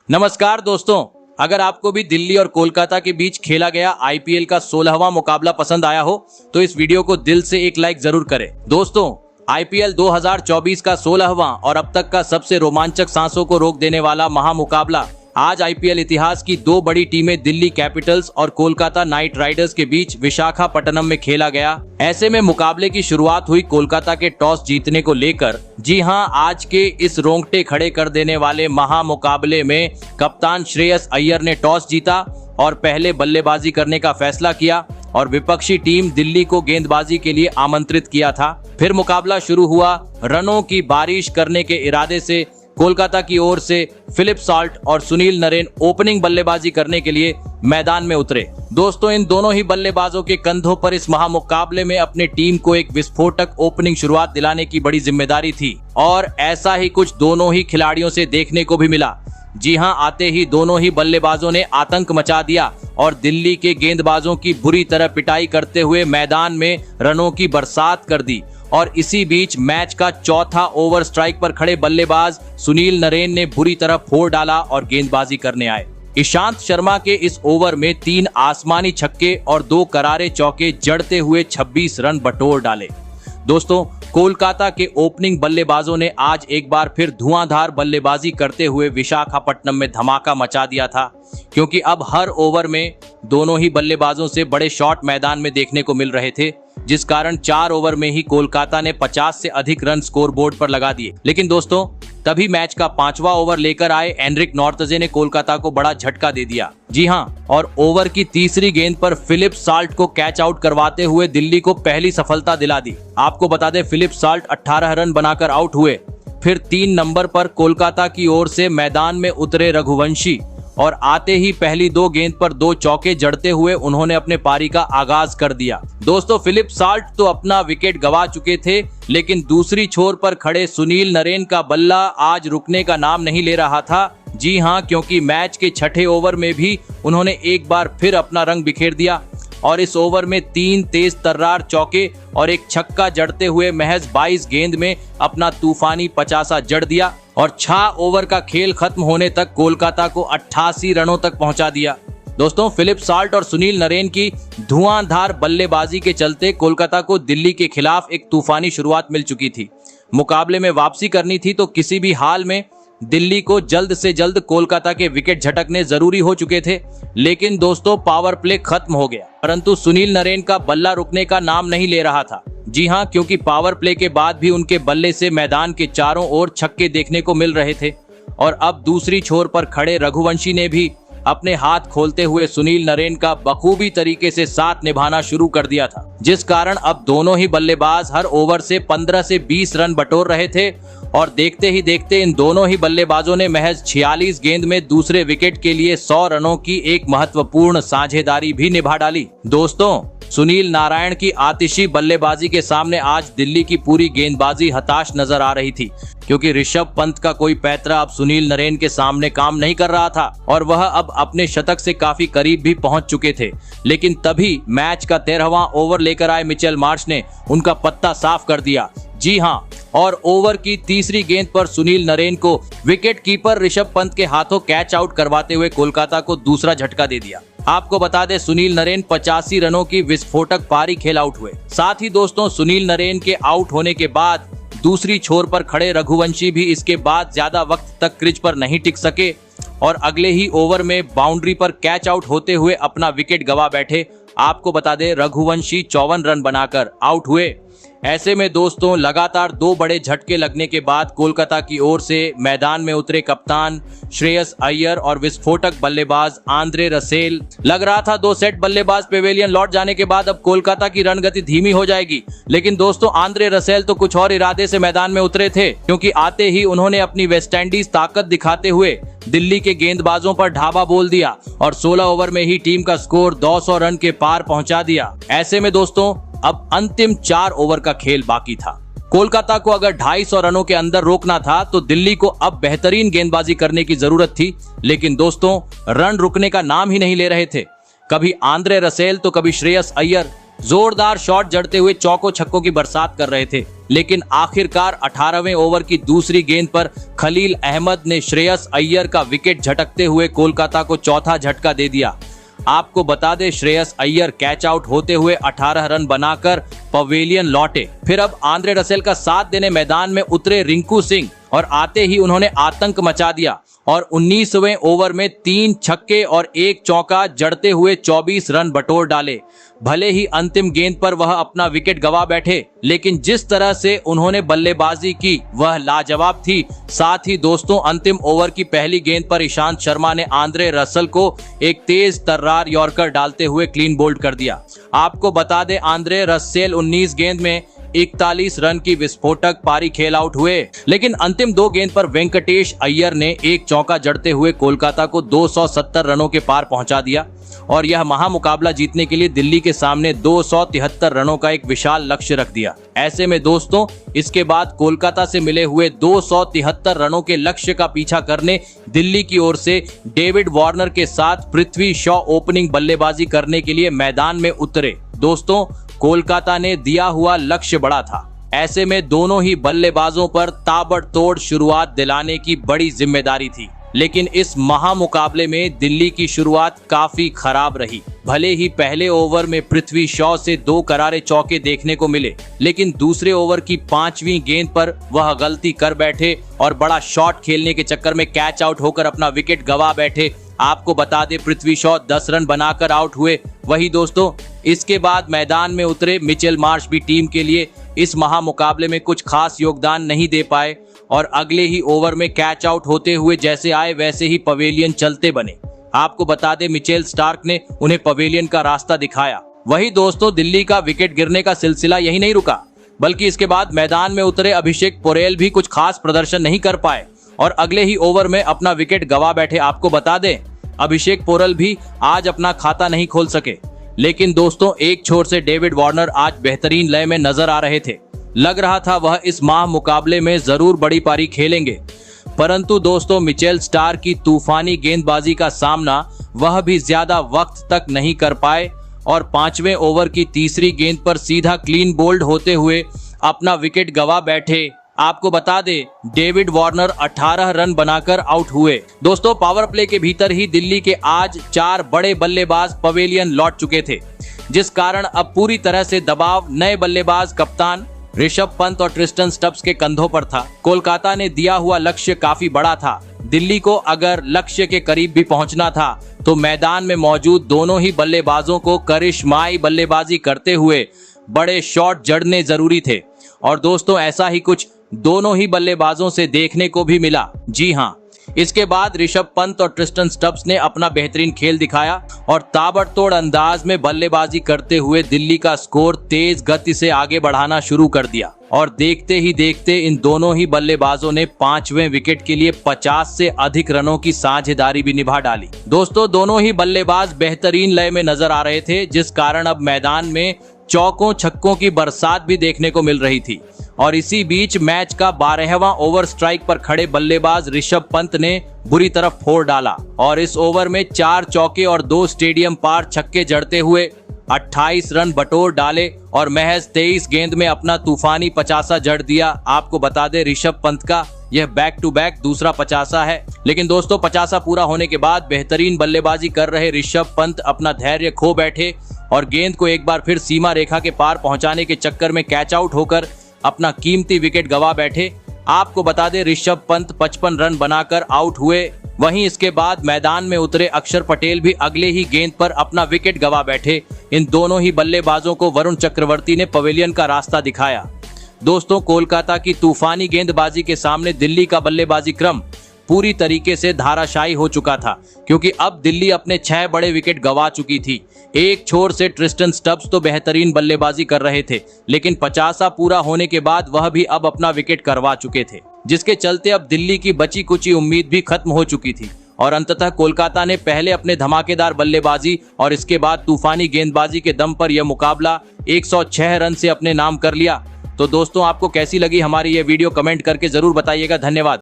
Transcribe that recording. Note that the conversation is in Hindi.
नमस्कार दोस्तों, अगर आपको भी दिल्ली और कोलकाता के बीच खेला गया आईपीएल का 16वां मुकाबला पसंद आया हो तो इस वीडियो को दिल से एक लाइक जरूर करें। दोस्तों, आईपीएल 2024 का 16वां और अब तक का सबसे रोमांचक सांसों को रोक देने वाला महामुकाबला आज आईपीएल इतिहास की दो बड़ी टीमें दिल्ली कैपिटल्स और कोलकाता नाइट राइडर्स के बीच विशाखापट्टनम में खेला गया। ऐसे में मुकाबले की शुरुआत हुई कोलकाता के टॉस जीतने को लेकर। जी हां, आज के इस रोंगटे खड़े कर देने वाले महामुकाबले में कप्तान श्रेयस अय्यर ने टॉस जीता और पहले बल्लेबाजी करने का फैसला किया और विपक्षी टीम दिल्ली को गेंदबाजी के लिए आमंत्रित किया था। फिर मुकाबला शुरू हुआ। रनों की बारिश करने के इरादे से कोलकाता की ओर से फिलिप साल्ट और सुनील नरेन ओपनिंग बल्लेबाजी करने के लिए मैदान में उतरे। दोस्तों, इन दोनों ही बल्लेबाजों के कंधों पर इस महामुकाबले में अपने टीम को एक विस्फोटक ओपनिंग शुरुआत दिलाने की बड़ी जिम्मेदारी थी और ऐसा ही कुछ दोनों ही खिलाड़ियों से देखने को भी मिला। जी हां, आते ही दोनों ही बल्लेबाजों ने आतंक मचा दिया और दिल्ली के गेंदबाजों की बुरी तरह पिटाई करते हुए मैदान में रनों की बरसात कर दी। और इसी बीच मैच का चौथा ओवर स्ट्राइक पर खड़े बल्लेबाज सुनील नरेन ने बुरी तरह फोड़ डाला और गेंदबाजी करने आए। ईशांत शर्मा के इस ओवर में 3 आसमानी छक्के और 2 करारे चौके जड़ते हुए 26 रन बटोर डाले। दोस्तों, कोलकाता के ओपनिंग बल्लेबाजों ने आज एक बार फिर धुआंधार बल्लेबाजी करते हुए विशाखापट्टनम में धमाका मचा दिया था, क्योंकि अब हर ओवर में दोनों ही बल्लेबाजों से बड़े शॉट मैदान में देखने को मिल रहे थे, जिस कारण 4 ओवर में ही कोलकाता ने 50 से अधिक रन स्कोरबोर्ड पर लगा दिए। लेकिन दोस्तों, तभी मैच का 5वां ओवर लेकर आए एनरिक नॉर्थजे ने कोलकाता को बड़ा झटका दे दिया। जी हां, और ओवर की तीसरी गेंद पर फिलिप साल्ट को कैच आउट करवाते हुए दिल्ली को पहली सफलता दिला दी। आपको बता दें, फिलिप साल्ट 18 रन बनाकर आउट हुए। फिर 3 नंबर पर कोलकाता की ओर से मैदान में उतरे रघुवंशी और आते ही पहली 2 गेंद पर 2 चौके जड़ते हुए उन्होंने अपने पारी का आगाज कर दिया। दोस्तों, फिलिप साल्ट तो अपना विकेट गंवा चुके थे, लेकिन दूसरी छोर पर खड़े सुनील नरेन का बल्ला आज रुकने का नाम नहीं ले रहा था। जी हां, क्योंकि मैच के 6ठे ओवर में भी उन्होंने एक बार फिर अपना रंग बिखेर दिया और इस ओवर में 3 तेज तर्रार चौके और एक छक्का जड़ते हुए महज 22 गेंद में अपना तूफानी 50 जड़ दिया और 6 ओवर का खेल खत्म होने तक कोलकाता को 88 रनों तक पहुंचा दिया। दोस्तों, फिलिप साल्ट और सुनील नरेन की धुआंधार बल्लेबाजी के चलते कोलकाता को दिल्ली के खिलाफ एक तूफानी शुरुआत मिल चुकी थी। मुकाबले में वापसी करनी थी तो किसी भी हाल में दिल्ली को जल्द से जल्द कोलकाता के विकेट झटकने जरूरी हो चुके थे। लेकिन दोस्तों, पावर प्ले खत्म हो गया, परंतु सुनील नरेन का बल्ला रुकने का नाम नहीं ले रहा था। जी हां, क्योंकि पावर प्ले के बाद भी उनके बल्ले से मैदान के चारों ओर छक्के देखने को मिल रहे थे और अब दूसरी छोर पर खड़े रघुवंशी ने भी अपने हाथ खोलते हुए सुनील नरेन का बखूबी तरीके से साथ निभाना शुरू कर दिया था, जिस कारण अब दोनों ही बल्लेबाज हर ओवर से 15 से 20 रन बटोर रहे थे और देखते ही देखते इन दोनों ही बल्लेबाजों ने महज 46 गेंद में दूसरे विकेट के लिए 100 रनों की एक महत्वपूर्ण साझेदारी भी निभा डाली। दोस्तों, सुनील नारायण की आतिशी बल्लेबाजी के सामने आज दिल्ली की पूरी गेंदबाजी हताश नजर आ रही थी, क्योंकि ऋषभ पंत का कोई पैतरा अब सुनील नरेन के सामने काम नहीं कर रहा था और वह अब अपने शतक से काफी करीब भी पहुंच चुके थे। लेकिन तभी मैच का 13वां ओवर लेकर आए मिचेल मार्श ने उनका पत्ता साफ कर दिया। जी हां, और ओवर की तीसरी गेंद पर सुनील नरेन को विकेट कीपर ऋषभ पंत के हाथों कैच आउट करवाते हुए कोलकाता को दूसरा झटका दे दिया। आपको बता दें, सुनील नरेन 85 रनों की विस्फोटक पारी खेल आउट हुए। साथ ही दोस्तों, सुनील नरेन के आउट होने के बाद दूसरी छोर पर खड़े रघुवंशी भी इसके बाद ज्यादा वक्त तक क्रीज पर नहीं टिक सके और अगले ही ओवर में बाउंड्री पर कैच आउट होते हुए अपना विकेट गंवा बैठे। आपको बता दें, रघुवंशी 54 रन बनाकर आउट हुए। ऐसे में दोस्तों, लगातार 2 बड़े झटके लगने के बाद कोलकाता की ओर से मैदान में उतरे कप्तान श्रेयस अय्यर और विस्फोटक बल्लेबाज आंद्रे रसेल। लग रहा था 2 सेट बल्लेबाज पेवेलियन लौट जाने के बाद अब कोलकाता की रन गति धीमी हो जाएगी, लेकिन दोस्तों, आंद्रे रसेल तो कुछ और इरादे से मैदान में उतरे थे, क्योंकि आते ही उन्होंने अपनी वेस्टइंडीज ताकत दिखाते हुए दिल्ली के गेंदबाजों पर ढाबा बोल दिया और 16 ओवर में ही टीम का स्कोर 200 रन के पार पहुंचा दिया। ऐसे में दोस्तों, अब अंतिम 4 ओवर का खेल बाकी था। कोलकाता को अगर 250 रनों के अंदर रोकना था तो दिल्ली को अब बेहतरीन गेंदबाजी करने की जरूरत थी। लेकिन दोस्तों, रन रुकने का नाम ही नहीं ले रहे थे। कभी आंद्रे रसेल तो कभी श्रेयस अय्यर जोरदार शॉट जड़ते हुए चौकों छक्कों की बरसात कर रहे थे, लेकिन आखिरकार 18वें ओवर की दूसरी गेंद पर खलील अहमद ने श्रेयस अय्यर का विकेट झटकते हुए कोलकाता को चौथा झटका दे दिया। आपको बता दें, श्रेयस अय्यर कैच आउट होते हुए 18 रन बनाकर पवेलियन लौटे। फिर अब आंद्रे रसेल का साथ देने मैदान में उतरे रिंकू सिंह और आते ही उन्होंने आतंक मचा दिया और 19वें ओवर में 3 छक्के और 1 चौका जड़ते हुए 24 रन बटोर डाले। भले ही अंतिम गेंद पर वह अपना विकेट गंवा बैठे, लेकिन जिस तरह से उन्होंने बल्लेबाजी की वह लाजवाब थी। साथ ही दोस्तों, अंतिम ओवर की पहली गेंद पर ईशांत शर्मा ने आंद्रे रसेल को एक तेज तर्रार यॉर्कर डालते हुए क्लीन बोल्ड कर दिया। आपको बता दें, आंद्रे रसेल 19 गेंद में 41 रन की विस्फोटक पारी खेल आउट हुए, लेकिन अंतिम 2 गेंद पर वेंकटेश अय्यर ने एक चौका जड़ते हुए कोलकाता को 270 रनों के पार पहुंचा दिया और यह महामुकाबला जीतने के लिए दिल्ली के सामने 273 रनों का एक विशाल लक्ष्य रख दिया। ऐसे में दोस्तों, इसके बाद कोलकाता से मिले हुए 273 रनों के लक्ष्य का पीछा करने दिल्ली की ओर से डेविड वार्नर के साथ पृथ्वी शॉ ओपनिंग बल्लेबाजी करने के लिए मैदान में उतरे। दोस्तों, कोलकाता ने दिया हुआ लक्ष्य बड़ा था। ऐसे में दोनों ही बल्लेबाजों पर ताबड़तोड़ शुरुआत दिलाने की बड़ी जिम्मेदारी थी, लेकिन इस महामुकाबले में दिल्ली की शुरुआत काफी खराब रही। भले ही पहले ओवर में पृथ्वी शॉ से 2 करारे चौके देखने को मिले, लेकिन दूसरे ओवर की 5वीं गेंद पर वह गलती कर बैठे और बड़ा शॉट खेलने के चक्कर में कैच आउट होकर अपना विकेट गंवा बैठे। आपको बता दें, पृथ्वी शॉ 10 रन बनाकर आउट हुए। वही दोस्तों, इसके बाद मैदान में उतरे मिचेल मार्श भी टीम के लिए इस महामुकाबले में कुछ खास योगदान नहीं दे पाए और अगले ही ओवर में कैच आउट होते हुए जैसे आए वैसे ही पवेलियन चलते बने। आपको बता दें, मिचेल स्टार्क ने उन्हें पवेलियन का रास्ता दिखाया। वही दोस्तों, दिल्ली का विकेट गिरने का सिलसिला यही नहीं रुका, बल्कि इसके बाद मैदान में उतरे अभिषेक पोरेल भी कुछ खास प्रदर्शन नहीं कर पाए और अगले ही ओवर में अपना विकेट गंवा बैठे। आपको बता दें, अभिषेक पोरेल भी आज अपना खाता नहीं खोल सके, लेकिन दोस्तों, एक छोर से डेविड वार्नर आज बेहतरीन लय में नजर आ रहे थे। लग रहा था वह इस महामुकाबले में जरूर बड़ी पारी खेलेंगे, परंतु दोस्तों, मिचेल स्टार्क की तूफानी गेंदबाजी का सामना वह भी ज्यादा वक्त तक नहीं कर पाए और 5वें ओवर की तीसरी गेंद पर सीधा क्लीन बोल्ड होते हुए अपना विकेट गंवा बैठे। आपको बता दें, डेविड वार्नर 18 रन बनाकर आउट हुए। दोस्तों, पावर प्ले के भीतर ही दिल्ली के आज 4 बड़े बल्लेबाज पवेलियन लौट चुके थे, जिस कारण अब पूरी तरह से दबाव नए बल्लेबाज कप्तान ऋषभ पंत और ट्रिस्टन स्टब्स के कंधों पर था। कोलकाता ने दिया हुआ लक्ष्य काफी बड़ा था। दिल्ली को अगर लक्ष्य के करीब भी पहुंचना था तो मैदान में मौजूद दोनों ही बल्लेबाजों को करिश्माई बल्लेबाजी करते हुए बड़े शॉट जड़ने जरूरी थे और दोस्तों, ऐसा ही कुछ दोनों ही बल्लेबाजों से देखने को भी मिला। जी हाँ, इसके बाद ऋषभ पंत और ट्रिस्टन स्टब्स ने अपना बेहतरीन खेल दिखाया और ताबड़तोड़ अंदाज में बल्लेबाजी करते हुए दिल्ली का स्कोर तेज गति से आगे बढ़ाना शुरू कर दिया और देखते ही देखते इन दोनों ही बल्लेबाजों ने 5वें विकेट के लिए 50 से अधिक रनों की साझेदारी भी निभा डाली। दोस्तों, दोनों ही बल्लेबाज बेहतरीन लय में नजर आ रहे थे, जिस कारण अब मैदान में चौकों छक्कों की बरसात भी देखने को मिल रही थी और इसी बीच मैच का 12वां ओवर स्ट्राइक पर खड़े बल्लेबाज ऋषभ पंत ने बुरी तरफ फोड़ डाला और इस ओवर में 4 चौके और 2 स्टेडियम पार छक्के जड़ते हुए 28 रन बटोर डाले और महज 23 गेंद में अपना तूफानी 50 जड़ दिया। आपको बता दें, ऋषभ पंत का यह बैक टू बैक दूसरा 50 है। लेकिन दोस्तों, 50 पूरा होने के बाद बेहतरीन बल्लेबाजी कर रहे ऋषभ पंत अपना धैर्य खो बैठे और गेंद को एक बार फिर सीमा रेखा के पार पहुंचाने के चक्कर में कैच आउट होकर अपना कीमती विकेट गंवा बैठे। आपको बता दें, ऋषभ पंत 55 रन बनाकर आउट हुए। वहीं इसके बाद मैदान में उतरे अक्षर पटेल भी अगले ही गेंद पर अपना विकेट गंवा बैठे। इन दोनों ही बल्लेबाजों को वरुण चक्रवर्ती ने पवेलियन का रास्ता दिखाया। दोस्तों, कोलकाता की तूफानी गेंदबाजी के सामने दिल्ली का बल्लेबाजी क्रम पूरी तरीके से धाराशायी हो चुका था, क्योंकि अब दिल्ली अपने 6 बड़े विकेट गंवा चुकी थी। एक छोर से ट्रिस्टन स्टब्स तो बेहतरीन बल्लेबाजी कर रहे थे, लेकिन 50 पूरा होने के बाद वह भी अब अपना विकेट करवा चुके थे, जिसके चलते अब दिल्ली की बची कुची उम्मीद भी खत्म हो चुकी थी और अंततः कोलकाता ने पहले अपने धमाकेदार बल्लेबाजी और इसके बाद तूफानी गेंदबाजी के दम पर यह मुकाबला 106 रन से अपने नाम कर लिया। तो दोस्तों, आपको कैसी लगी हमारी ये वीडियो, कमेंट करके जरूर बताइएगा। धन्यवाद।